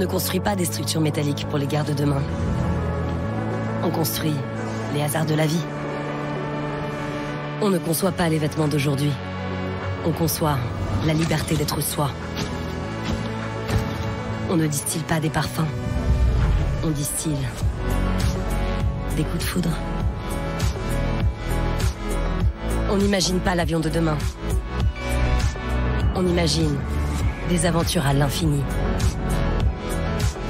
ne construit pas des structures métalliques pour les guerres de demain. On construit les hasards de la vie. On ne conçoit pas les vêtements d'aujourd'hui. On conçoit la liberté d'être soi. On ne distille pas des parfums. On distille des coups de foudre. On n'imagine pas l'avion de demain. On imagine des aventures à l'infini.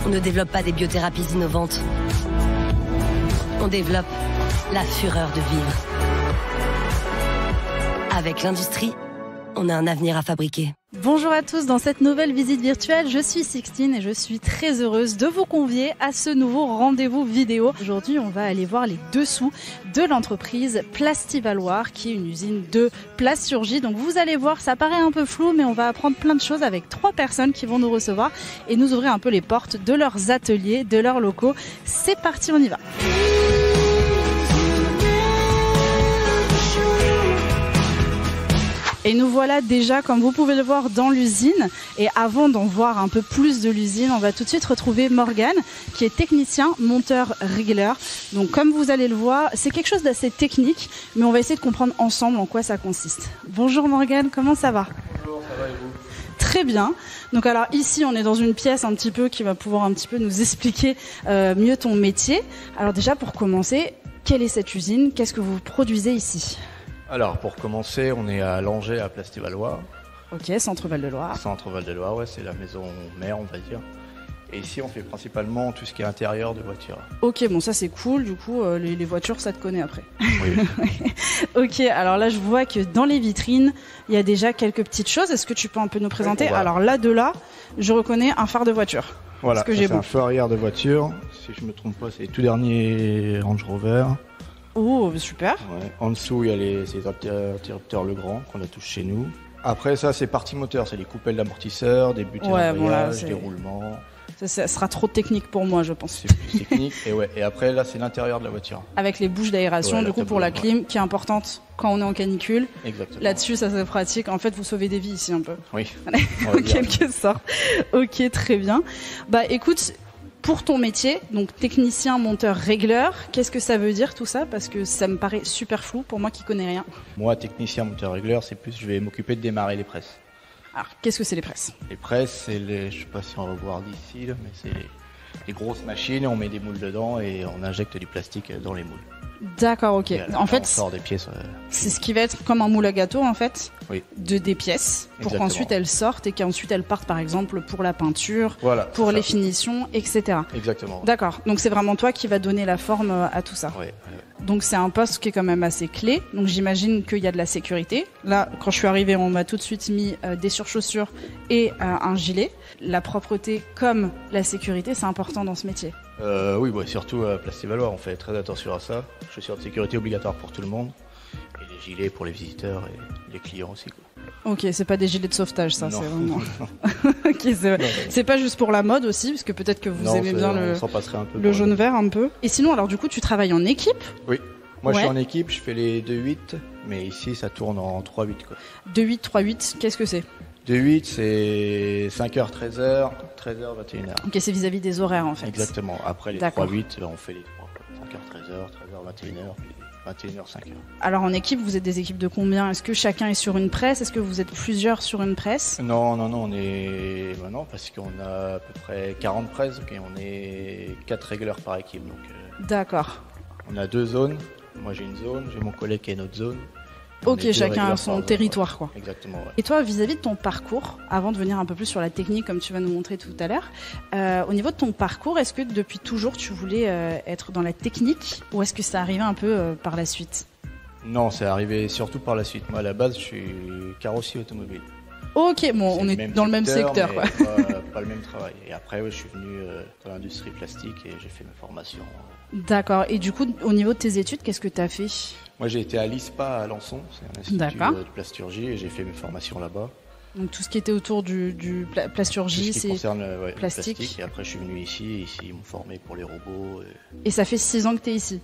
On ne développe pas des biothérapies innovantes. On développe la fureur de vivre. Avec l'industrie, on a un avenir à fabriquer. Bonjour à tous, dans cette nouvelle visite virtuelle, je suis Sixtine et je suis très heureuse de vous convier à ce nouveau rendez-vous vidéo. Aujourd'hui, on va aller voir les dessous de l'entreprise Plastivaloir, qui est une usine de plasturgie. Donc vous allez voir, ça paraît un peu flou, mais on va apprendre plein de choses avec 3 personnes qui vont nous recevoir et nous ouvrir un peu les portes de leurs ateliers, de leurs locaux. C'est parti, on y va. Et nous voilà déjà, comme vous pouvez le voir, dans l'usine. Et avant d'en voir un peu plus de l'usine, on va tout de suite retrouver Morgane, qui est technicien, monteur, régleur. Donc comme vous allez le voir, c'est quelque chose d'assez technique, mais on va essayer de comprendre ensemble en quoi ça consiste. Bonjour Morgane, comment ça va ? Bonjour, ça va et vous ? Très bien. Donc alors ici, on est dans une pièce un petit peu qui va pouvoir un petit peu nous expliquer mieux ton métier. Alors déjà, pour commencer, quelle est cette usine ? Qu'est-ce que vous produisez ici ? Alors, pour commencer, on est à Langeais, à Plastivaloir. Ok, Centre Val-de-Loire. Centre Val-de-Loire, ouais, c'est la maison mère, on va dire. Et ici, on fait principalement tout ce qui est intérieur de voiture. Ok, bon, ça c'est cool. Du coup, les voitures, ça te connaît après. Oui. Ok, alors là, je vois que dans les vitrines, il y a déjà quelques petites choses. Est-ce que tu peux un peu nous présenter ? Voilà. Alors là, de là, je reconnais un phare de voiture. Voilà, que ça, j'ai c'est un feu arrière de voiture. Si je me trompe pas, c'est les tout derniers Range Rover. Oh, super. Ouais. En dessous, il y a les interrupteurs Legrand qu'on a tous chez nous. Après, ça, c'est partie moteur. C'est les coupelles d'amortisseurs, des butées d'embrayage, des roulements. Ça sera trop technique pour moi, je pense. C'est plus technique. Et après, là, c'est l'intérieur de la voiture. Avec les bouches d'aération, Ouais, du coup, pour la clim, qui est importante quand on est en canicule. Exactement. Là-dessus, ça c'est pratique. En fait, vous sauvez des vies ici un peu. Oui. En quelque sorte. Ok, très bien. Bah, écoute, pour ton métier, donc technicien, monteur, régleur, qu'est-ce que ça veut dire tout ça ? Parce que ça me paraît super flou pour moi qui connais rien. Moi, technicien, monteur, régleur, c'est plus, je vais m'occuper de démarrer les presses. Alors, qu'est-ce que c'est les presses ? Les presses, c'est je sais pas si on va voir d'ici, là, mais c'est les grosses machines, on met des moules dedans et on injecte du plastique dans les moules. D'accord, ok. Là, en fait, on sort des pièces. C'est ce qui va être comme un moule à gâteau, en fait, oui. Des pièces, pour Exactement. qu'ensuite elles sortent et qu'ensuite elles partent, par exemple, pour la peinture, Voilà, pour les finitions, etc. Exactement. D'accord, donc c'est vraiment toi qui va donner la forme à tout ça. Oui. Donc c'est un poste qui est quand même assez clé, donc j'imagine qu'il y a de la sécurité. Là, quand je suis arrivée, on m'a tout de suite mis des surchaussures et un gilet. La propreté comme la sécurité, c'est important dans ce métier. Oui, bah, surtout à Plastivaloir, on fait très attention à ça. Chaussures de sécurité obligatoire pour tout le monde. Et les gilets pour les visiteurs et les clients aussi, quoi. Ok, c'est pas des gilets de sauvetage, ça, Non. c'est vraiment. Ok, c'est pas juste pour la mode aussi, parce que peut-être que vous aimez bien on s'en passerait un peu le jaune-vert un peu. Et sinon, alors du coup, tu travailles en équipe ? Oui. Moi, Ouais. je suis en équipe, je fais les 2-8, mais ici, ça tourne en 3-8, quoi. 2-8, 3-8, qu'est-ce que c'est ? 2-8, c'est 5h, 13h, 13h, 21h. Ok, c'est vis-à-vis des horaires, en fait. Exactement. Après les D'accord. 3-8, on fait les 3. 5h, 13h, 13h, 21h, puis 21h, 5h. Alors en équipe, vous êtes des équipes de combien ? Est-ce que chacun est sur une presse ? Est-ce que vous êtes plusieurs sur une presse ? Non, on est... Bah non, parce qu'on a à peu près 40 presses, et on est 4 régleurs par équipe. Donc, D'accord. on a 2 zones. Moi, j'ai une zone, j'ai mon collègue qui a une autre zone. On est Ok, 2 chacun a régleurs son par zone, territoire, quoi. Exactement, ouais. Et toi, vis-à-vis de ton parcours, avant de venir un peu plus sur la technique, comme tu vas nous montrer tout à l'heure, au niveau de ton parcours, est-ce que depuis toujours tu voulais être dans la technique ou est-ce que ça arrivait un peu par la suite ? Non, c'est arrivé surtout par la suite. Moi, à la base, je suis carrossier automobile. Ok, bon, C'est on est dans le même secteur, mais quoi. pas le même travail. Et après, ouais, je suis venu dans l'industrie plastique et j'ai fait ma formation. D'accord. Et du coup, au niveau de tes études, qu'est-ce que tu as fait ? Moi, j'ai été à l'ISPA à Alençon, c'est un institut D'accord. de plasturgie, et j'ai fait mes formations là-bas. Donc tout ce qui était autour du plasturgie, Tout ce qui c'est concerne le plastique. Et après, je suis venu ici ils m'ont formé pour les robots. Et ça fait 6 ans que tu es ici.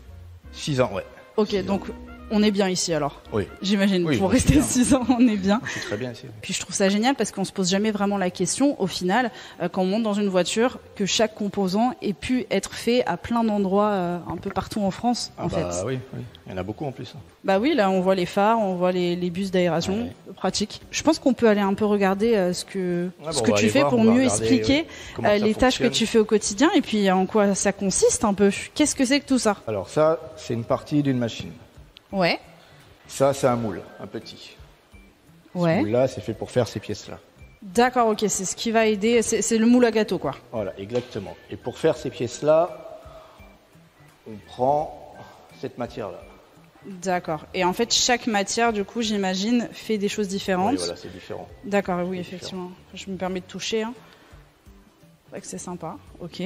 6 ans, ouais. Ok, 6 ans. donc On est bien ici alors. Oui. J'imagine, oui, pour rester 6 ans, on est bien. Je suis très bien ici. Puis je trouve ça génial parce qu'on se pose jamais vraiment la question, au final, quand on monte dans une voiture, que chaque composant ait pu être fait à plein d'endroits, un peu partout en France, en fait. Oui, il y en a beaucoup en plus. Bah oui, là on voit les phares, on voit les bus d'aération, pratique. Je pense qu'on peut aller un peu regarder ce que tu fais pour mieux expliquer les tâches que tu fais au quotidien et puis en quoi ça consiste un peu. Qu'est-ce que c'est que tout ça? Alors ça, c'est une partie d'une machine. Ouais. Ça, c'est un moule, un petit. Ouais. Ce moule-là, c'est fait pour faire ces pièces-là. D'accord, ok, c'est ce qui va aider, c'est le moule à gâteau, quoi. Voilà, exactement. Et pour faire ces pièces-là, on prend cette matière-là. D'accord. Et en fait, chaque matière, du coup, j'imagine, fait des choses différentes. Oui, voilà, c'est différent. D'accord, oui, effectivement. Je me permets de toucher. Hein. C'est vrai que c'est sympa. Ok.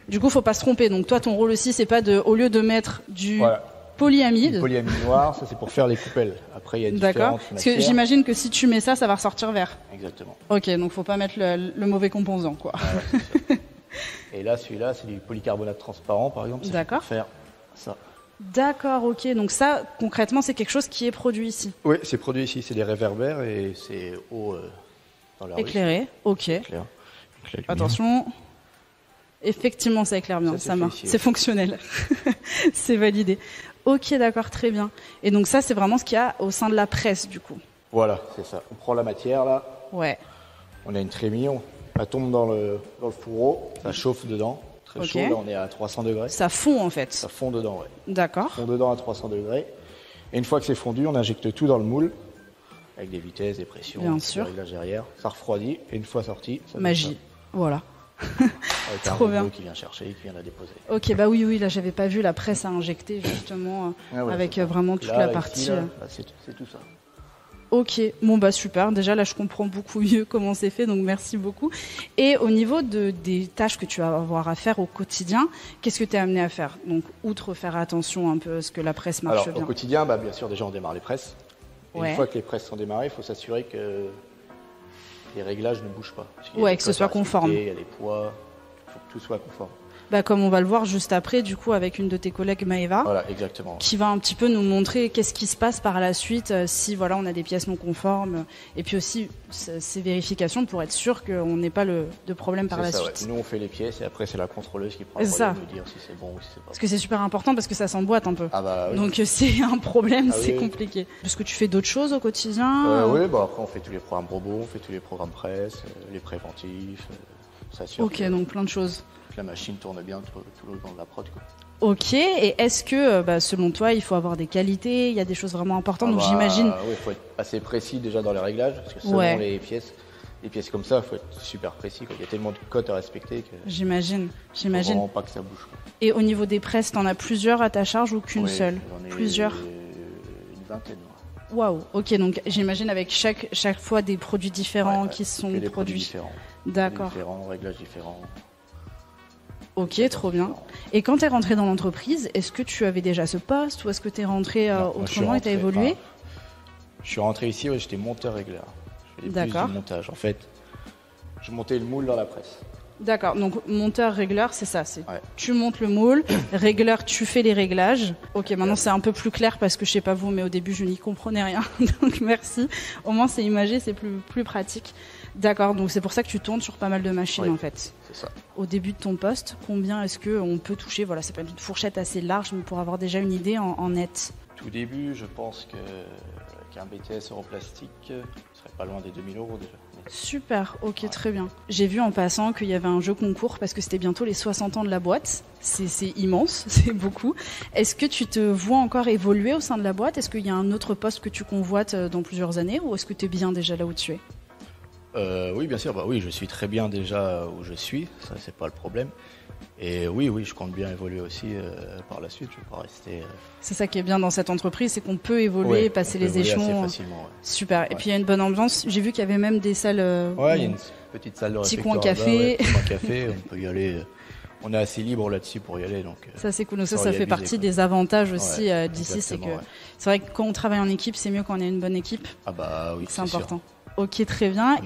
Du coup, faut pas se tromper. Donc, toi, ton rôle aussi, c'est pas au lieu de mettre du polyamide. Du polyamide noir, ça c'est pour faire les coupelles. Après, il y a différentes matières. D'accord. Parce que j'imagine que si tu mets ça, ça va ressortir vert. Exactement. Ok, donc faut pas mettre le mauvais composant, quoi. Ouais, et là, celui-là, c'est du polycarbonate transparent, par exemple. D'accord. Pour faire ça. D'accord, ok. Donc ça, concrètement, c'est quelque chose qui est produit ici. Oui, c'est produit ici. C'est des réverbères et c'est eau dans la rue. Éclairé, ok. Éclair. Attention. Effectivement, ça éclaire bien, ça marche. C'est fonctionnel. C'est validé. Ok, d'accord, très bien. Et donc ça, c'est vraiment ce qu'il y a au sein de la presse, du coup. Voilà, c'est ça. On prend la matière, là. Ouais. On a une trémie, elle tombe dans le fourreau, ça chauffe dedans. Très chaud, là, on est à 300 degrés. Ça fond, en fait. Ça fond dedans, ouais. D'accord. Ça fond dedans à 300 degrés. Et une fois que c'est fondu, on injecte tout dans le moule, avec des vitesses, des pressions, des réglages derrière. Ça refroidit, et une fois sorti, ça magie, voilà. Avec trop bien. Qui vient chercher, qui vient la déposer. Ok, bah oui, là j'avais pas vu la presse à injecter justement avec vraiment toute la partie. C'est tout ça. Ok, bon bah super. Déjà là je comprends beaucoup mieux comment c'est fait, donc merci beaucoup. Et au niveau des tâches que tu vas avoir à faire au quotidien, qu'est-ce que tu es amené à faire? Donc outre faire attention un peu à ce que la presse marche bien. Au quotidien, bien sûr déjà on démarre les presses. Et une fois que les presses sont démarrées, il faut s'assurer que les réglages ne bougent pas. Que ce soit conforme. Il y a les poids, il faut que tout soit conforme. Bah, comme on va le voir juste après, du coup, avec une de tes collègues, Maëva, voilà, exactement. Qui va un petit peu nous montrer qu'est-ce qui se passe par la suite si on a des pièces non conformes, et puis aussi ces vérifications pour être sûr qu'on n'ait pas de problème par la suite. Ouais. Nous, on fait les pièces et après, c'est la contrôleuse qui prend le relais de nous dire si c'est bon ou si c'est pas bon. Parce que c'est super important parce que ça s'emboîte un peu. Ah bah, oui. Donc, c'est un problème, c'est compliqué. Est-ce que tu fais d'autres choses au quotidien Oui, après, on fait tous les programmes robots, on fait tous les programmes presse, les préventifs, Ok, donc plein de choses. La machine tourne bien tout le long de la prod, quoi. Ok, et est-ce que, selon toi, il faut avoir des qualités, il y a des choses vraiment importantes, donc j'imagine... Oui, il faut être assez précis déjà dans les réglages, parce que selon les pièces comme ça, il faut être super précis, quoi. Il y a tellement de cotes à respecter que... J'imagine. Faut vraiment pas que ça bouge, quoi. Et au niveau des presses, t'en as plusieurs à ta charge ou qu'une seule? J'en ai plusieurs. Une vingtaine. Waouh, ok, donc j'imagine avec chaque fois des produits différents qui sont produits. Produits différents. D'accord. Différents, réglages différents. Ok, trop bien. Et quand tu es rentré dans l'entreprise, est-ce que tu avais déjà ce poste ou est-ce que tu es rentré autrement et tu as évolué? Je suis rentré ici, j'étais monteur régleur. Je faisais plus du montage. En fait, je montais le moule dans la presse. D'accord, donc monteur régleur, c'est ça. Tu montes le moule, régleur, tu fais les réglages. Ok, maintenant c'est un peu plus clair parce que je sais pas vous, mais au début je n'y comprenais rien. Donc merci. Au moins c'est imagé, c'est plus pratique. D'accord, donc c'est pour ça que tu tournes sur pas mal de machines en fait. C'est ça. Au début de ton poste, combien est-ce qu'on peut toucher? Voilà, c'est pas une fourchette assez large, mais pour avoir déjà une idée en net. Tout début, je pense qu'un BTS Europlastique serait pas loin des 2000 € déjà. Super, ok, très bien. J'ai vu en passant qu'il y avait un jeu concours parce que c'était bientôt les 60 ans de la boîte. C'est immense, c'est beaucoup. Est-ce que tu te vois encore évoluer au sein de la boîte? Est-ce qu'il y a un autre poste que tu convoites dans plusieurs années ou est-ce que tu es bien déjà là où tu es? Oui, bien sûr. Oui, je suis très bien déjà où je suis. Ça, c'est pas le problème. Et oui, je compte bien évoluer aussi par la suite. Je vais pas rester. C'est ça qui est bien dans cette entreprise, c'est qu'on peut évoluer, passer les échelons. Assez facilement. Super. Et puis il y a une bonne ambiance. J'ai vu qu'il y avait même des salles. Il y a une petite salle de réfectoire. Petit coin café. Petit coin café. On peut y aller. On est assez libre là-dessus pour y aller. Donc. Ça c'est cool. Donc ça fait partie des avantages aussi d'ici, c'est que c'est vrai que quand on travaille en équipe, c'est mieux quand on a une bonne équipe. Ah bah oui. C'est important. Ok, très bien.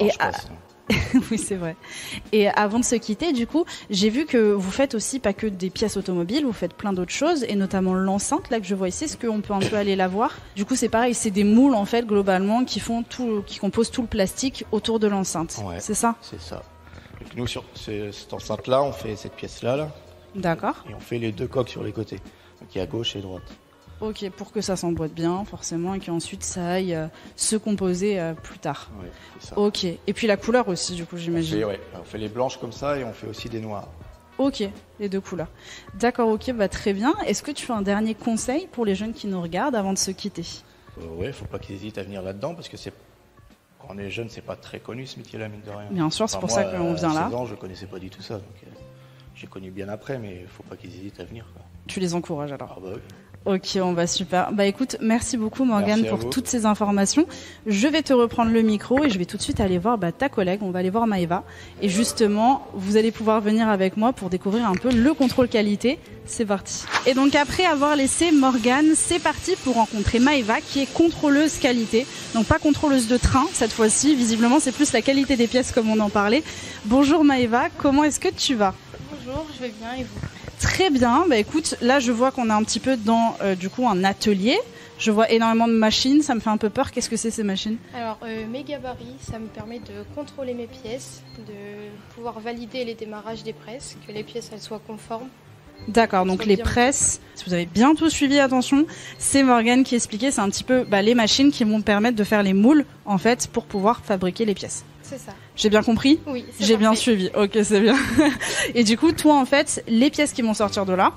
Oui, c'est vrai. Et avant de se quitter, du coup, j'ai vu que vous faites aussi pas que des pièces automobiles, vous faites plein d'autres choses, et notamment l'enceinte là que je vois ici. Est-ce qu'on peut un peu aller la voir? Du coup, c'est pareil, c'est des moules en fait globalement qui composent tout le plastique autour de l'enceinte. Ouais, c'est ça? C'est ça. Donc nous sur cette enceinte-là, on fait cette pièce-là, là, D'accord. et on fait les 2 coques sur les côtés, donc il y a gauche et droite. Ok, pour que ça s'emboîte bien, forcément, et qu'ensuite ça aille se composer plus tard. Ouais, c'est ça. Ok. Et puis la couleur aussi, du coup, j'imagine. On fait les blanches comme ça et on fait aussi des noires. Ok, les 2 couleurs. D'accord, ok, bah très bien. Est-ce que tu as un dernier conseil pour les jeunes qui nous regardent avant de se quitter? Ouais, faut pas qu'ils hésitent à venir là-dedans parce que quand on est jeune, c'est pas très connu ce métier-là, mine de rien. Bien sûr, c'est pour moi, ça qu'on vient là. À 16 ans, je connaissais pas du tout ça, donc j'ai connu bien après, mais faut pas qu'ils hésitent à venir, quoi. Tu les encourages alors? Ah bah oui. Ok, on va super. Bah écoute, merci beaucoup Morgane Merci à pour vous. toutes ces informations. Je vais te reprendre le micro et je vais tout de suite aller voir ta collègue. On va aller voir Maëva. Et justement, vous allez pouvoir venir avec moi pour découvrir un peu le contrôle qualité. C'est parti. Et donc après avoir laissé Morgane, c'est parti pour rencontrer Maëva qui est contrôleuse qualité. Donc pas contrôleuse de train cette fois-ci. Visiblement, c'est plus la qualité des pièces comme on en parlait. Bonjour Maëva, comment est-ce que tu vas? Bonjour, je vais bien et vous? Très bien, bah écoute, là je vois qu'on est un petit peu dans du coup un atelier. Je vois énormément de machines, ça me fait un peu peur. Qu'est-ce que c'est ces machines? Alors mes gabarits, ça me permet de contrôler mes pièces, de pouvoir valider les démarrages des presses, que les pièces elles soient conformes. D'accord, donc les presses, si vous avez bien tout suivi, attention, c'est Morgane qui expliquait, c'est un petit peu les machines qui vont permettre de faire les moules en fait pour pouvoir fabriquer les pièces. C'est ça. J'ai bien compris? Oui, c'est J'ai bien parfait. suivi, ok c'est bien. Et du coup, toi en fait, les pièces qui vont sortir de là,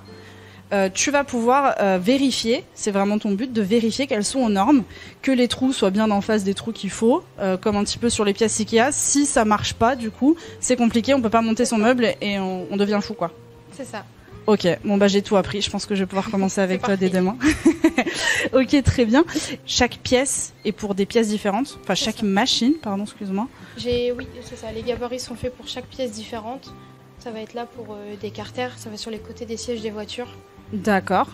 tu vas pouvoir vérifier, c'est vraiment ton but, de vérifier qu'elles sont aux normes, que les trous soient bien en face des trous qu'il faut, comme un petit peu sur les pièces Ikea. Si ça marche pas, du coup, c'est compliqué, on peut pas monter son meuble et on devient fou quoi. C'est ça. Ok, bon bah j'ai tout appris, je pense que je vais pouvoir commencer avec toi dès parfait. demain. Ok, très bien. Chaque pièce est pour des pièces différentes, enfin C'est chaque ça. machine, pardon, excuse-moi. Oui, c'est ça. Les gabarits sont faits pour chaque pièce différente. Ça va être là pour des carters, ça va sur les côtés des sièges des voitures. D'accord.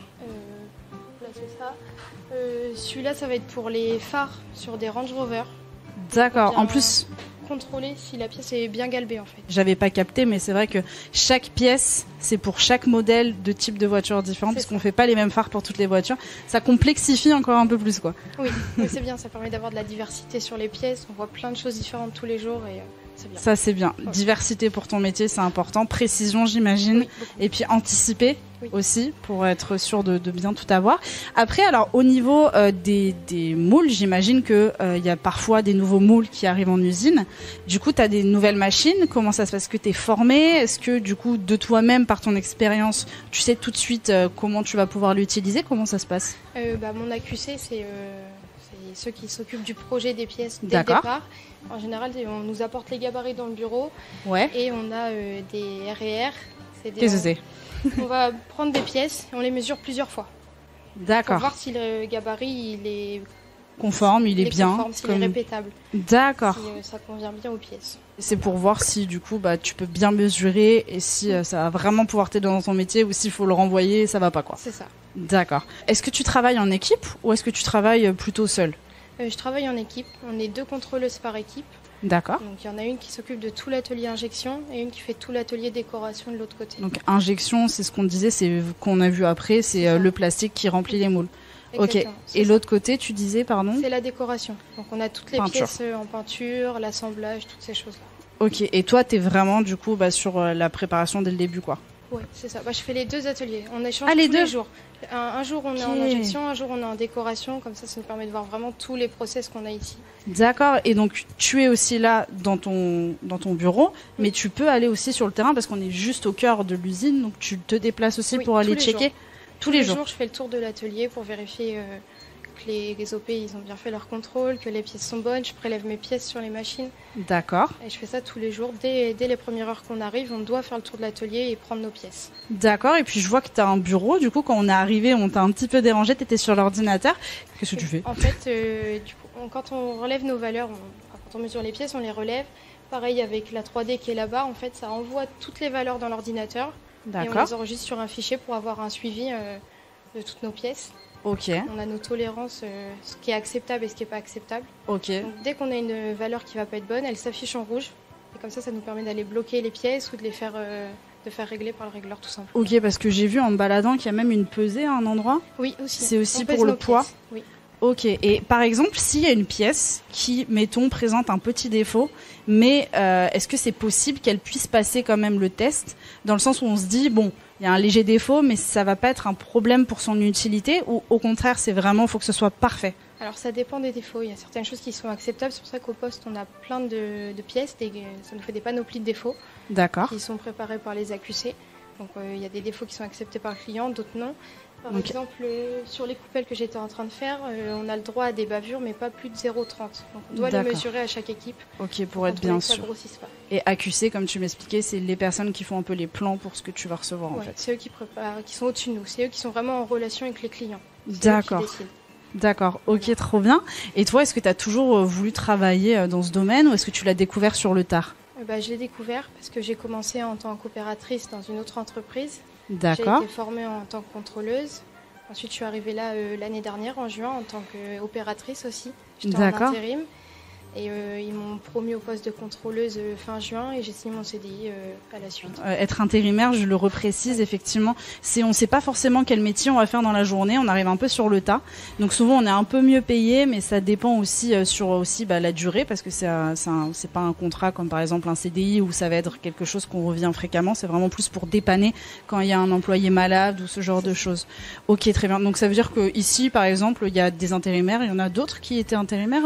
Là c'est ça. Celui-là, ça va être pour les phares sur des Range Rover. D'accord. Bien En plus, contrôler si la pièce est bien galbée en fait. j'avais pas capté, mais c'est vrai que chaque pièce, c'est pour chaque modèle de type de voiture différent, C'est parce ça. qu'on fait pas les mêmes phares pour toutes les voitures. Ça complexifie encore un peu plus, quoi. Oui, mais c'est bien, ça permet d'avoir de la diversité sur les pièces. On voit plein de choses différentes tous les jours et c'est bien. Ça, c'est bien. Diversité pour ton métier, c'est important. Précision, j'imagine. Oui, beaucoup. Et puis anticiper Oui. aussi pour être sûr de bien tout avoir. Après, alors au niveau des moules, j'imagine que il y a parfois des nouveaux moules qui arrivent en usine. Du coup, tu as des nouvelles machines. Comment ça se passe? Est-ce que tu es formé? Est-ce que du coup, de toi-même, par ton expérience, tu sais tout de suite comment tu vas pouvoir l'utiliser? Comment ça se passe? Mon AQC, c'est ceux qui s'occupent du projet des pièces dès le D'accord. départ. En général, on nous apporte les gabarits dans le bureau Ouais. et on a des RR. Qu'est-ce que c'est? On va prendre des pièces et on les mesure plusieurs fois pour D'accord. voir si le gabarit il est Conforme, il est bien. conforme, s'il est répétable, D'accord. si ça convient bien aux pièces. C'est pour voir si du coup tu peux bien mesurer et si ça va vraiment pouvoir t'aider dans ton métier ou s'il faut le renvoyer et ça va pas quoi. C'est ça. D'accord. Est-ce que tu travailles en équipe ou est-ce que tu travailles plutôt seul? Je travaille en équipe. On est 2 contrôleuses par équipe. D'accord. Donc il y en a une qui s'occupe de tout l'atelier injection et une qui fait tout l'atelier décoration de l'autre côté. Donc injection, c'est ce qu'on disait, c'est qu'on a vu après, c'est ça. le plastique qui remplit les moules. Exactement, Ok. c'est Et ça. l'autre côté, tu disais, pardon? C'est la décoration. Donc on a toutes les Peinture. pièces en peinture, l'assemblage, toutes ces choses-là. Ok. Et toi, t'es vraiment du coup sur la préparation dès le début quoi. Oui, c'est ça. Je fais les 2 ateliers. On échange Ah, les tous deux les jours. Un jour on est en Ok. injection, un jour on est en décoration. Comme ça nous permet de voir vraiment tous les process qu'on a ici. D'accord. Et donc tu es aussi là dans ton bureau, mais tu peux aller aussi sur le terrain parce qu'on est juste au cœur de l'usine, donc tu te déplaces aussi Oui, pour aller tous les checker jours. tous les jours. je fais le tour de l'atelier pour vérifier que les OP ils ont bien fait leur contrôle, que les pièces sont bonnes. Je prélève mes pièces sur les machines D'accord. et je fais ça tous les jours. Dès les premières heures qu'on arrive, on doit faire le tour de l'atelier et prendre nos pièces. D'accord. Et puis je vois que tu as un bureau. Du coup, quand on est arrivé, on t'a un petit peu dérangé. Tu étais sur l'ordinateur. Qu'est-ce que tu fais? En fait, quand on relève nos valeurs, quand on mesure les pièces, on les relève. Pareil avec la 3D qui est là-bas, en fait, ça envoie toutes les valeurs dans l'ordinateur et on D'accord. les enregistre sur un fichier pour avoir un suivi de toutes nos pièces. Ok. On a nos tolérances, ce qui est acceptable et ce qui n'est pas acceptable. Ok. Donc, dès qu'on a une valeur qui ne va pas être bonne, elle s'affiche en rouge Et comme ça nous permet d'aller bloquer les pièces ou de faire régler par le régleur tout simplement. Ok, parce que j'ai vu en me baladant qu'il y a même une pesée à un endroit. Oui, aussi. C'est aussi pour le poids. Oui. Ok, et par exemple, s'il y a une pièce qui, mettons, présente un petit défaut, mais est-ce que c'est possible qu'elle puisse passer quand même le test, dans le sens où on se dit, bon, il y a un léger défaut, mais ça va pas être un problème pour son utilité, ou au contraire, c'est vraiment, faut que ce soit parfait? Alors ça dépend des défauts, il y a certaines choses qui sont acceptables, c'est pour ça qu'au poste on a plein de pièces, ça nous fait des panoplies de défauts. D'accord. Qui sont préparés par les AQC. Donc il y a des défauts qui sont acceptés par le client, d'autres non. Par exemple, sur les coupelles que j'étais en train de faire, on a le droit à des bavures, mais pas plus de 0,30. Donc on doit les mesurer à chaque équipe. Ok, pour être bien sûr. Pas. Et AQC, comme tu m'expliquais, c'est les personnes qui font un peu les plans pour ce que tu vas recevoir en fait. C'est eux qui préparent, qui sont au-dessus de nous. C'est eux qui sont vraiment en relation avec les clients. D'accord. D'accord, ok, trop bien. Et toi, est-ce que tu as toujours voulu travailler dans ce domaine ou est-ce que tu l'as découvert sur le tard? Je l'ai découvert parce que j'ai commencé en tant qu'opératrice dans une autre entreprise. D'accord. J'ai été formée en tant que contrôleuse. Ensuite, je suis arrivée là l'année dernière, en juin, en tant qu'opératrice aussi. J'étais en intérim. Et ils m'ont promu au poste de contrôleuse fin juin et j'ai signé mon CDI à la suite. Être intérimaire, je le reprécise, effectivement, on ne sait pas forcément quel métier on va faire dans la journée, on arrive un peu sur le tas. Donc souvent, on est un peu mieux payé, mais ça dépend aussi sur la durée, parce que c'est pas un contrat comme par exemple un CDI où ça va être quelque chose qu'on revient fréquemment, c'est vraiment plus pour dépanner quand il y a un employé malade ou ce genre de choses. Ok, très bien. Donc ça veut dire qu'ici, par exemple, il y a des intérimaires, il y en a d'autres qui étaient intérimaires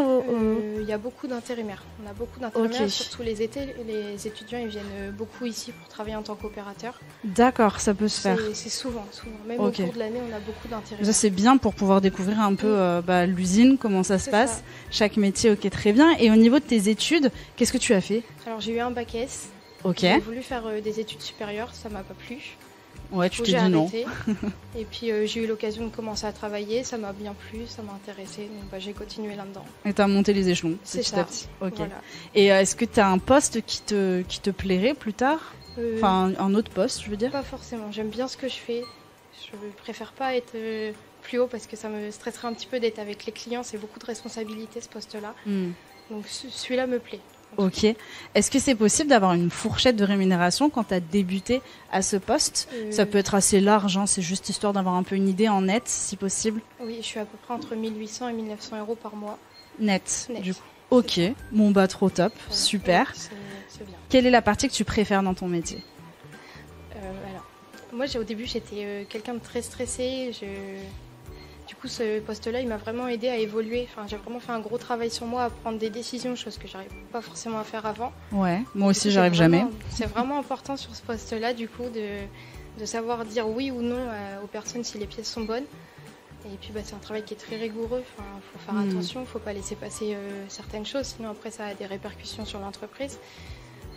Il y a beaucoup d'intérimaires. On a beaucoup d'intérimaires, surtout les étés. Les étudiants, ils viennent beaucoup ici pour travailler en tant qu'opérateurs. D'accord, ça peut se faire. C'est souvent. Même au cours de l'année, on a beaucoup d'intérimaires. Ça, c'est bien pour pouvoir découvrir un peu l'usine, comment ça se passe. Chaque métier, ok, très bien. Et au niveau de tes études, qu'est-ce que tu as fait? Alors, j'ai eu un bac S. Ok. J'ai voulu faire des études supérieures, ça m'a pas plu. Ouais, tu t'es dit non. Et puis j'ai eu l'occasion de commencer à travailler, ça m'a bien plu, ça m'a intéressée, donc j'ai continué là-dedans. Et tu as monté les échelons petit à petit. Ok. Voilà. Et est-ce que tu as un poste qui te plairait plus tard? Enfin, un autre poste, je veux dire? Pas forcément, j'aime bien ce que je fais. Je préfère pas être plus haut parce que ça me stresserait un petit peu d'être avec les clients, c'est beaucoup de responsabilités ce poste-là. Donc celui-là me plaît. Ok. Est-ce que c'est possible d'avoir une fourchette de rémunération quand tu as débuté à ce poste? Ça peut être assez large, hein, c'est juste histoire d'avoir un peu une idée en net, si possible. Oui, je suis à peu près entre 1800 et 1900 euros par mois. Net. Du coup. Ok, bon bah trop top, super. C'est bien. Quelle est la partie que tu préfères dans ton métier? Alors, moi au début j'étais quelqu'un de très stressé. Du coup, ce poste-là, il m'a vraiment aidé à évoluer. Enfin, j'ai vraiment fait un gros travail sur moi, à prendre des décisions, chose que j'arrivais pas forcément à faire avant. Ouais, moi aussi, j'arrive jamais. C'est vraiment important sur ce poste-là, du coup, de savoir dire oui ou non aux personnes si les pièces sont bonnes. Et puis, c'est un travail qui est très rigoureux. Enfin, faut faire attention, faut pas laisser passer certaines choses, sinon après, ça a des répercussions sur l'entreprise.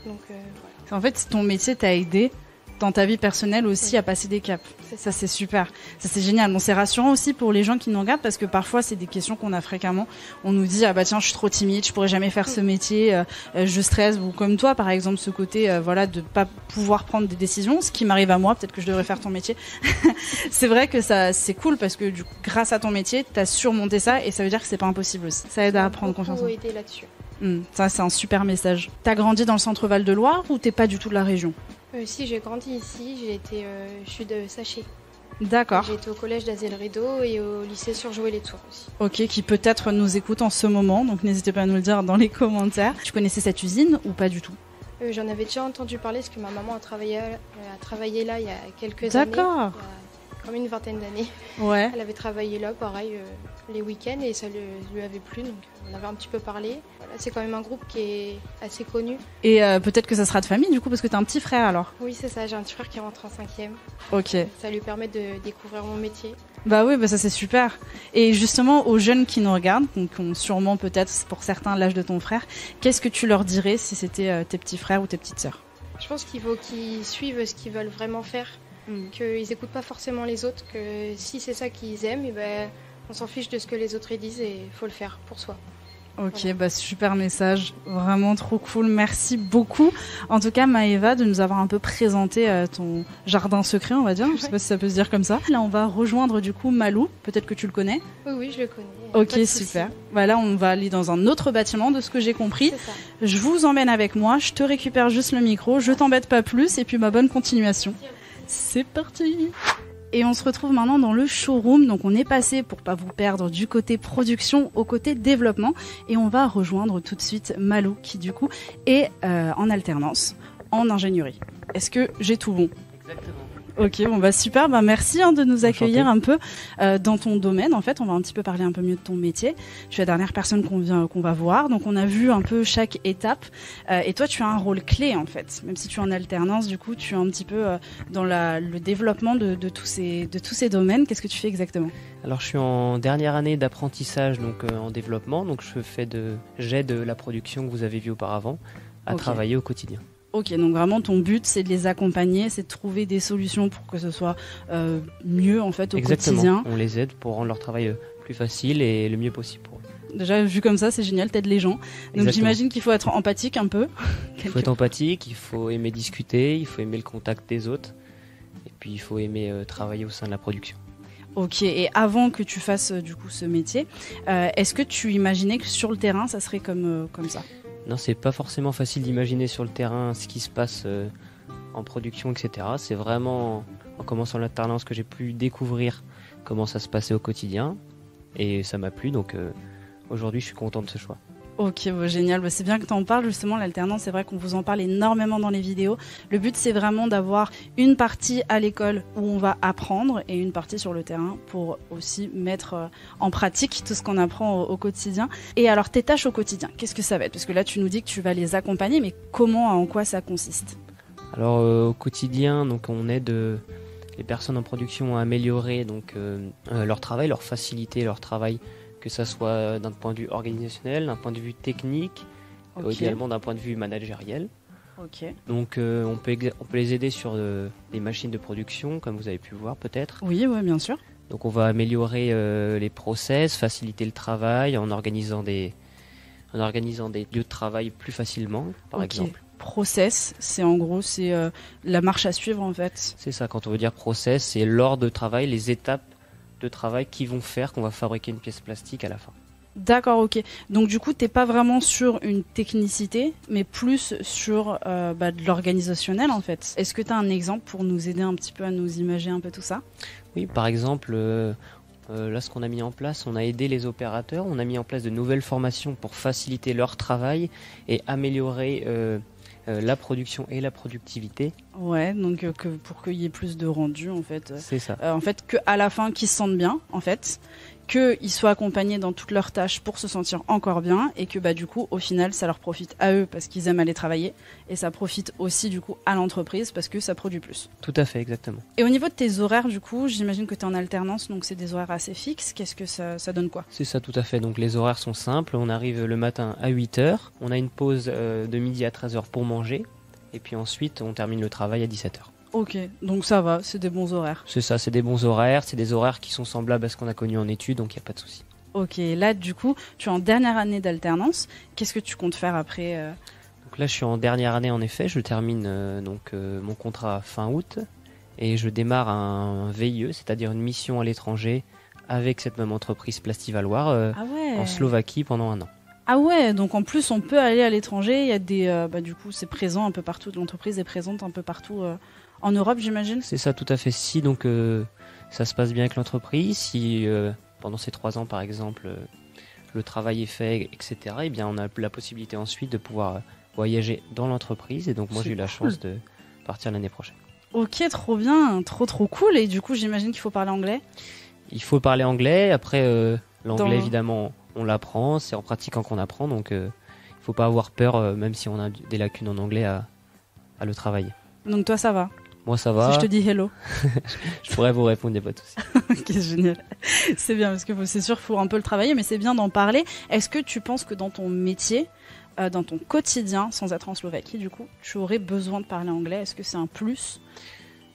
Donc, voilà. En fait, ton métier t'a aidé dans ta vie personnelle aussi à passer des caps. Ça, c'est super. Ça, c'est génial. Bon, c'est rassurant aussi pour les gens qui nous regardent parce que parfois, c'est des questions qu'on a fréquemment. On nous dit, tiens, je suis trop timide, je pourrais jamais faire ce métier, je stresse. Ou comme toi, par exemple, ce côté, de pas pouvoir prendre des décisions, ce qui m'arrive à moi. Peut-être que je devrais faire ton métier. C'est vrai que c'est cool parce que du coup, grâce à ton métier, t'as surmonté ça et ça veut dire que c'est pas impossible aussi. Ça aide à prendre confiance en toi. Aider là-dessus. Ça, c'est un super message. T'as grandi dans le centre Val-de-Loire ou t'es pas du tout de la région? Si, j'ai grandi ici, je suis de Saché. D'accord. J'ai été au collège d'Azel Rideau et au lycée Surjouet-les-Tours aussi. Ok, qui peut-être nous écoute en ce moment, donc n'hésitez pas à nous le dire dans les commentaires. Tu connaissais cette usine ou pas du tout? J'en avais déjà entendu parler parce que ma maman a travaillé là il y a quelques années. D'accord. Comme une vingtaine d'années. Ouais. Elle avait travaillé là, pareil, les week-ends et ça lui avait plu, donc on avait un petit peu parlé. Voilà, c'est quand même un groupe qui est assez connu. Et peut-être que ça sera de famille du coup, parce que t'as un petit frère alors? Oui, c'est ça, j'ai un petit frère qui rentre en 5e. Ok. Ça lui permet de découvrir mon métier. Bah oui, ça c'est super. Et justement, aux jeunes qui nous regardent, qui ont sûrement peut-être pour certains l'âge de ton frère, qu'est-ce que tu leur dirais si c'était tes petits frères ou tes petites sœurs? Je pense qu'il faut qu'ils suivent ce qu'ils veulent vraiment faire. Qu'ils n'écoutent pas forcément les autres, que si c'est ça qu'ils aiment, on s'en fiche de ce que les autres disent et il faut le faire pour soi. Ok, bah super message, vraiment trop cool, merci beaucoup. En tout cas, Maëva, de nous avoir un peu présenté ton jardin secret, on va dire, je sais pas si ça peut se dire comme ça. Là, on va rejoindre du coup Malou, peut-être que tu le connais. Oui, je le connais. Ok, super. Bah là, on va aller dans un autre bâtiment, de ce que j'ai compris. C'est ça. Je vous emmène avec moi, je te récupère juste le micro, je t'embête pas plus, et puis ma bonne continuation. C'est parti! Et on se retrouve maintenant dans le showroom. Donc on est passé, pour pas vous perdre, du côté production au côté développement. Et on va rejoindre tout de suite Malou, qui du coup est en alternance en ingénierie. Est-ce que j'ai tout bon? Exactement. Ok, bon bah super, bah merci de nous accueillir un peu dans ton domaine. En fait, on va un petit peu parler un peu mieux de ton métier. Tu es la dernière personne qu'on va voir, donc on a vu un peu chaque étape. Et toi, tu as un rôle clé en fait, même si tu es en alternance. Du coup, tu es un petit peu dans le développement de tous ces domaines. Qu'est-ce que tu fais exactement? Alors je suis en dernière année d'apprentissage donc en développement, donc j'aide la production que vous avez vue auparavant à travailler au quotidien. Ok, donc vraiment ton but c'est de les accompagner, c'est de trouver des solutions pour que ce soit mieux en fait au quotidien. On les aide pour rendre leur travail plus facile et le mieux possible pour eux. Déjà vu comme ça c'est génial, t'aides les gens. Donc j'imagine qu'il faut être empathique un peu. Il faut être empathique, il faut aimer discuter, il faut aimer le contact des autres et puis il faut aimer travailler au sein de la production. Ok, et avant que tu fasses du coup ce métier, est-ce que tu imaginais que sur le terrain ça serait comme ça? Non, c'est pas forcément facile d'imaginer sur le terrain ce qui se passe en production, etc. C'est vraiment en commençant l'alternance que j'ai pu découvrir comment ça se passait au quotidien. Et ça m'a plu, donc aujourd'hui je suis content de ce choix. Ok, bon, génial. Bah, c'est bien que tu en parles justement, l'alternance. C'est vrai qu'on vous en parle énormément dans les vidéos. Le but, c'est vraiment d'avoir une partie à l'école où on va apprendre et une partie sur le terrain pour aussi mettre en pratique tout ce qu'on apprend au quotidien. Et alors, tes tâches au quotidien, qu'est-ce que ça va être? Parce que là, tu nous dis que tu vas les accompagner, mais comment, en quoi ça consiste? Alors, au quotidien, donc, on aide les personnes en production à améliorer donc, leur travail, leur faciliter leur travail, que ça soit d'un point de vue organisationnel, d'un point de vue technique, également d'un point de vue managériel. Donc on peut les aider sur des machines de production, comme vous avez pu voir peut-être. Oui, bien sûr. Donc on va améliorer les process, faciliter le travail en organisant des lieux de travail plus facilement, par exemple. Process, c'est en gros la marche à suivre en fait. C'est ça, quand on veut dire process, c'est l'ordre de travail, les étapes de travail qui vont faire qu'on va fabriquer une pièce plastique à la fin. D'accord, ok. Donc du coup, t'es pas vraiment sur une technicité, mais plus sur de l'organisationnel en fait. Est-ce que tu as un exemple pour nous aider un petit peu à nous imaginer un peu tout ça? Oui, par exemple, là ce qu'on a mis en place, on a aidé les opérateurs, on a mis en place de nouvelles formations pour faciliter leur travail et améliorer la production et la productivité. Ouais, donc pour qu'il y ait plus de rendu en fait. C'est ça. En fait, qu'à la fin, qu'ils se sentent bien en fait, qu'ils soient accompagnés dans toutes leurs tâches pour se sentir encore bien et que du coup, au final, ça leur profite à eux parce qu'ils aiment aller travailler et ça profite aussi du coup à l'entreprise parce que ça produit plus. Tout à fait, exactement. Et au niveau de tes horaires, du coup, j'imagine que tu es en alternance, donc c'est des horaires assez fixes. Qu'est-ce que ça donne quoi? C'est ça, tout à fait. Donc les horaires sont simples. On arrive le matin à 8h. On a une pause de midi à 13h pour manger. Et puis ensuite, on termine le travail à 17h. Ok, donc ça va, c'est des bons horaires. C'est ça, c'est des bons horaires. C'est des horaires qui sont semblables à ce qu'on a connu en études, donc il n'y a pas de souci. Ok, là du coup, tu es en dernière année d'alternance. Qu'est-ce que tu comptes faire après Donc là, je suis en dernière année en effet. Je termine mon contrat fin août et je démarre un VIE, c'est-à-dire une mission à l'étranger avec cette même entreprise Plastivaloir en Slovaquie pendant 1 an. Ah ouais, donc en plus on peut aller à l'étranger, il y a des du coup c'est présent un peu partout, l'entreprise est présente un peu partout en Europe, j'imagine. C'est ça, tout à fait. Si donc ça se passe bien avec l'entreprise, si pendant ces 3 ans par exemple le travail est fait, etc. Eh bien on a la possibilité ensuite de pouvoir voyager dans l'entreprise et donc moi j'ai eu la chance de partir l'année prochaine. Ok, trop bien, trop cool. Et du coup j'imagine qu'il faut parler anglais. Il faut parler anglais, après l'anglais évidemment on l'apprend, c'est en pratiquant qu'on apprend, donc il ne faut pas avoir peur, même si on a des lacunes en anglais, à le travailler. Donc toi ça va? Moi ça va. Si je te dis hello. Je pourrais vous répondre, il n'y a pas de souci. Ok, génial. C'est bien, parce que c'est sûr qu'il faut un peu le travailler, mais c'est bien d'en parler. Est-ce que tu penses que dans ton métier, dans ton quotidien, sans être en Slovaquie du coup, tu aurais besoin de parler anglais? Est-ce que c'est un plus?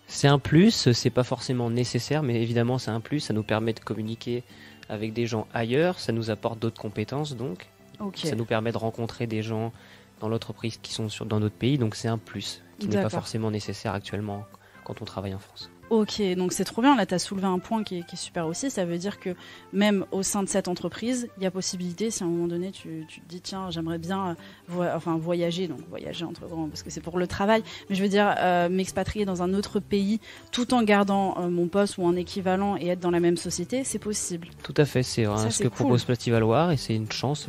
C'est un plus, c'est pas forcément nécessaire, mais évidemment c'est un plus, ça nous permet de communiquer avec des gens ailleurs, ça nous apporte d'autres compétences donc, Ça nous permet de rencontrer des gens dans l'entreprise qui sont dans d'autres pays, donc c'est un plus qui n'est pas forcément nécessaire actuellement quand on travaille en France. Ok, donc c'est trop bien. Là, tu as soulevé un point qui est super aussi. Ça veut dire que même au sein de cette entreprise, il y a possibilité, si à un moment donné, tu te dis, tiens, j'aimerais bien voyager, donc voyager entre grands, parce que c'est pour le travail, mais je veux dire m'expatrier dans un autre pays tout en gardant mon poste ou un équivalent et être dans la même société, c'est possible. Tout à fait, c'est ce que propose Plastivaloir et c'est une chance.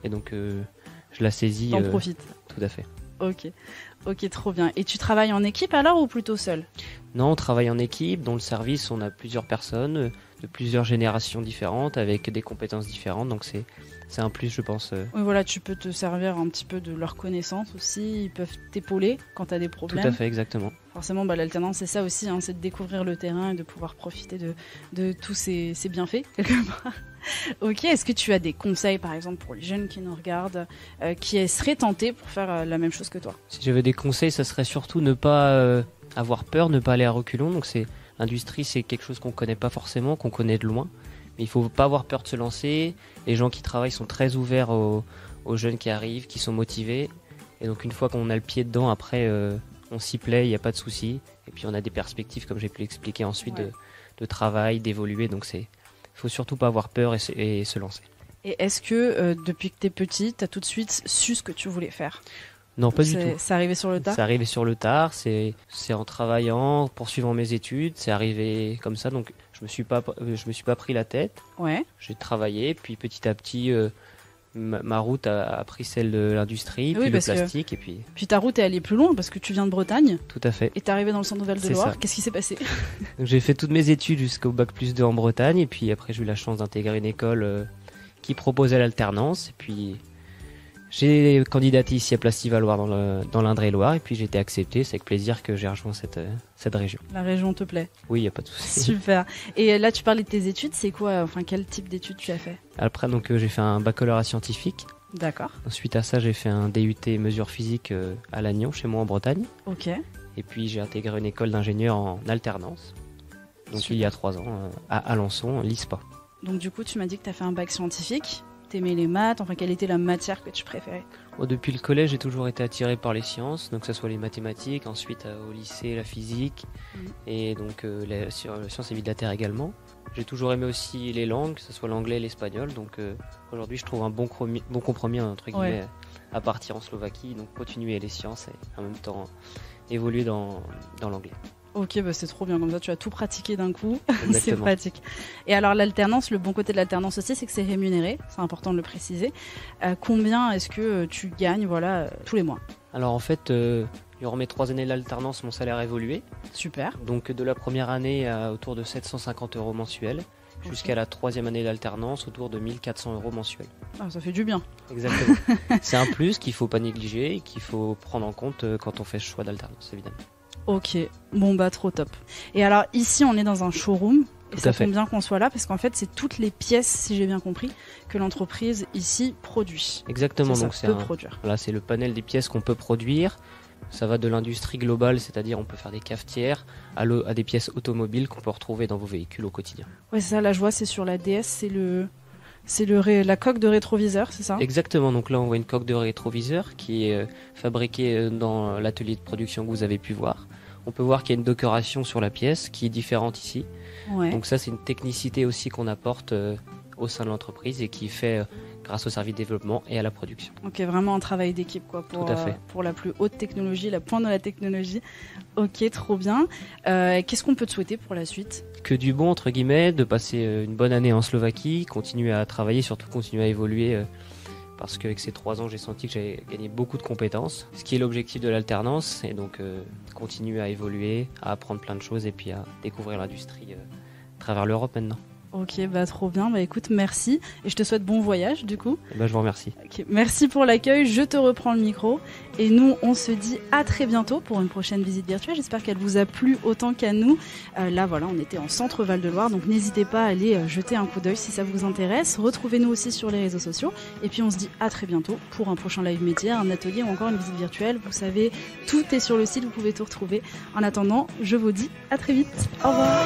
Et donc, je la saisis. T'en profites. Tout à fait. Ok, trop bien. Et tu travailles en équipe alors ou plutôt seul ? Non, on travaille en équipe. Dans le service, on a plusieurs personnes de plusieurs générations différentes avec des compétences différentes. Donc c'est un plus, je pense. Oui, voilà, tu peux te servir un petit peu de leurs connaissances aussi. Ils peuvent t'épauler quand tu as des problèmes. Tout à fait, exactement. Forcément, l'alternance, c'est ça aussi, c'est de découvrir le terrain et de pouvoir profiter de tous ces bienfaits, quelque part. Ok, est-ce que tu as des conseils, par exemple, pour les jeunes qui nous regardent, qui seraient tentés pour faire la même chose que toi ? Si j'avais des conseils, ça serait surtout ne pas avoir peur, ne pas aller à reculons. Donc l'industrie, c'est quelque chose qu'on connaît pas forcément, qu'on connaît de loin. Mais il faut pas avoir peur de se lancer. Les gens qui travaillent sont très ouverts aux jeunes qui arrivent, qui sont motivés. Et donc une fois qu'on a le pied dedans, après, on s'y plaît, il n'y a pas de souci. Et puis on a des perspectives, comme j'ai pu l'expliquer ensuite, de travail, d'évoluer. Donc il faut surtout pas avoir peur et se lancer. Et est-ce que depuis que tu es petit, tu as tout de suite su ce que tu voulais faire ? Non, pas du tout. C'est arrivé sur le tard ? C'est arrivé sur le tard, c'est en travaillant, poursuivant mes études, c'est arrivé comme ça, donc je me suis pas pris la tête. Ouais. J'ai travaillé, puis petit à petit, ma route a pris celle de l'industrie, puis le plastique, et puis... Puis ta route est allée plus loin, parce que tu viens de Bretagne. Tout à fait. Et t'es arrivé dans le centre de Val-de-Loire. Qu'est-ce qui s'est passé ? Donc, j'ai fait toutes mes études jusqu'au Bac+2 en Bretagne, et puis après j'ai eu la chance d'intégrer une école qui proposait l'alternance, et puis... J'ai candidaté ici à Plastivaloir dans l'Indre-et-Loire et puis j'ai été accepté. C'est avec plaisir que j'ai rejoint cette région. La région te plaît ? Oui, il n'y a pas de souci. Super. Et là, tu parlais de tes études. C'est quoi, quel type d'études tu as fait ? Après, donc, j'ai fait un baccalauréat scientifique. D'accord. Ensuite à ça, j'ai fait un DUT mesures physiques à Lannion, chez moi en Bretagne. Ok. Et puis j'ai intégré une école d'ingénieur en alternance. Donc Super. Il y a 3 ans, à Alençon, l'ISPA. Donc du coup, tu m'as dit que tu as fait un bac scientifique. T'aimais les maths, quelle était la matière que tu préférais ? Depuis le collège, j'ai toujours été attiré par les sciences, donc que ce soit les mathématiques, ensuite au lycée, la physique, et donc les sciences et vie de la Terre également. J'ai toujours aimé aussi les langues, que ce soit l'anglais et l'espagnol, donc aujourd'hui je trouve un bon compromis entre guillemets à partir en Slovaquie, donc continuer les sciences et en même temps évoluer dans l'anglais. Ok, c'est trop bien, comme ça tu as tout pratiqué d'un coup, c'est pratique. Et alors l'alternance, le bon côté de l'alternance aussi, c'est que c'est rémunéré, c'est important de le préciser. Combien est-ce que tu gagnes tous les mois ? Alors en fait, durant mes 3 années d'alternance, mon salaire a évolué. Super. Donc de la première année à autour de 750 € mensuels, jusqu'à la 3e année d'alternance autour de 1400 € mensuels. Ah, ça fait du bien. Exactement. C'est un plus qu'il ne faut pas négliger et qu'il faut prendre en compte quand on fait ce choix d'alternance, évidemment. Ok, trop top. Et alors ici on est dans un showroom et ça tombe bien qu'on soit là parce qu'en fait c'est toutes les pièces, si j'ai bien compris, que l'entreprise ici produit. Exactement, donc produire. Voilà, c'est le panel des pièces qu'on peut produire. Ça va de l'industrie globale, c'est-à-dire on peut faire des cafetières à des pièces automobiles qu'on peut retrouver dans vos véhicules au quotidien. Ouais, c'est ça, là je vois, c'est sur la DS, c'est la coque de rétroviseur, c'est ça ? Exactement, donc là on voit une coque de rétroviseur qui est fabriquée dans l'atelier de production que vous avez pu voir. On peut voir qu'il y a une décoration sur la pièce qui est différente ici. Ouais. Donc ça c'est une technicité aussi qu'on apporte au sein de l'entreprise et qui fait grâce au service développement et à la production. Ok, vraiment un travail d'équipe pour la plus haute technologie, la pointe de la technologie. Ok, trop bien. Qu'est-ce qu'on peut te souhaiter pour la suite ? Que du bon, entre guillemets, de passer une bonne année en Slovaquie, continuer à travailler, surtout continuer à évoluer, parce qu'avec ces 3 ans, j'ai senti que j'avais gagné beaucoup de compétences, ce qui est l'objectif de l'alternance, et donc continuer à évoluer, à apprendre plein de choses, et puis à découvrir l'industrie à travers l'Europe maintenant. Ok, trop bien. Écoute, merci. Et je te souhaite bon voyage, du coup. Je vous remercie. Okay, merci pour l'accueil. Je te reprends le micro. Et nous, on se dit à très bientôt pour une prochaine visite virtuelle. J'espère qu'elle vous a plu autant qu'à nous. Là, voilà, on était en centre Val-de-Loire. Donc, n'hésitez pas à aller jeter un coup d'œil si ça vous intéresse. Retrouvez-nous aussi sur les réseaux sociaux. Et puis, on se dit à très bientôt pour un prochain live métier, un atelier ou encore une visite virtuelle. Vous savez, tout est sur le site. Vous pouvez tout retrouver. En attendant, je vous dis à très vite. Au revoir.